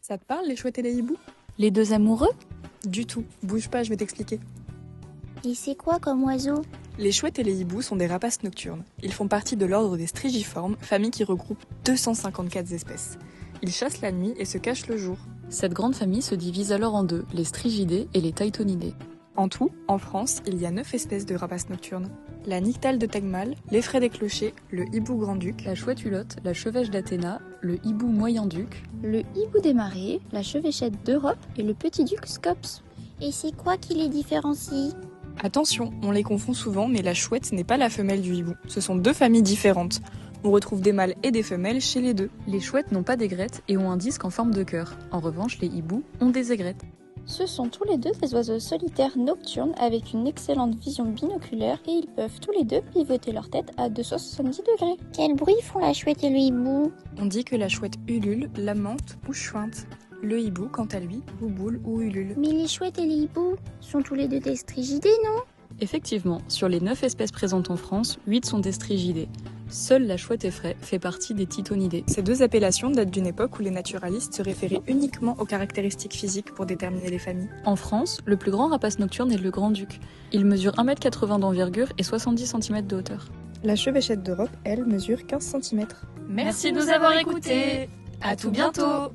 Ça te parle, les chouettes et les hiboux? Les deux amoureux? Du tout. Bouge pas, je vais t'expliquer. Et c'est quoi comme oiseau? Les chouettes et les hiboux sont des rapaces nocturnes. Ils font partie de l'ordre des strigiformes, famille qui regroupe 254 espèces. Ils chassent la nuit et se cachent le jour. Cette grande famille se divise alors en deux, les strigidés et les taitonidés. En tout, en France, il y a 9 espèces de rapaces nocturnes. La nyctale de Tegmal, l'effraie des clochers, le hibou grand-duc, La chouette hulotte, la chevêche d'Athéna, le hibou moyen-duc, le hibou des marais, la chevêchette d'Europe et le petit duc Scops. Et c'est quoi qui les différencie? Attention, on les confond souvent, mais la chouette n'est pas la femelle du hibou. Ce sont deux familles différentes. On retrouve des mâles et des femelles chez les deux. Les chouettes n'ont pas d'aigrettes et ont un disque en forme de cœur. En revanche, les hiboux ont des aigrettes. Ce sont tous les deux des oiseaux solitaires nocturnes avec une excellente vision binoculaire et ils peuvent tous les deux pivoter leur tête à 270 degrés. Quel bruit font la chouette et le hibou? On dit que la chouette ulule, lamente ou chuinte. Le hibou, quant à lui, bouboule ou ulule. Mais les chouettes et les hiboux sont tous les deux des strigidés, non? Effectivement, sur les 9 espèces présentes en France, 8 sont des strigidés. Seule la chouette effraie fait partie des titonidés. Ces deux appellations datent d'une époque où les naturalistes se référaient uniquement aux caractéristiques physiques pour déterminer les familles. En France, le plus grand rapace nocturne est le grand-duc. Il mesure 1,80 m d'envergure et 70 cm de hauteur. La chevêchette d'Europe, elle, mesure 15 cm. Merci de nous avoir écoutés. À tout bientôt.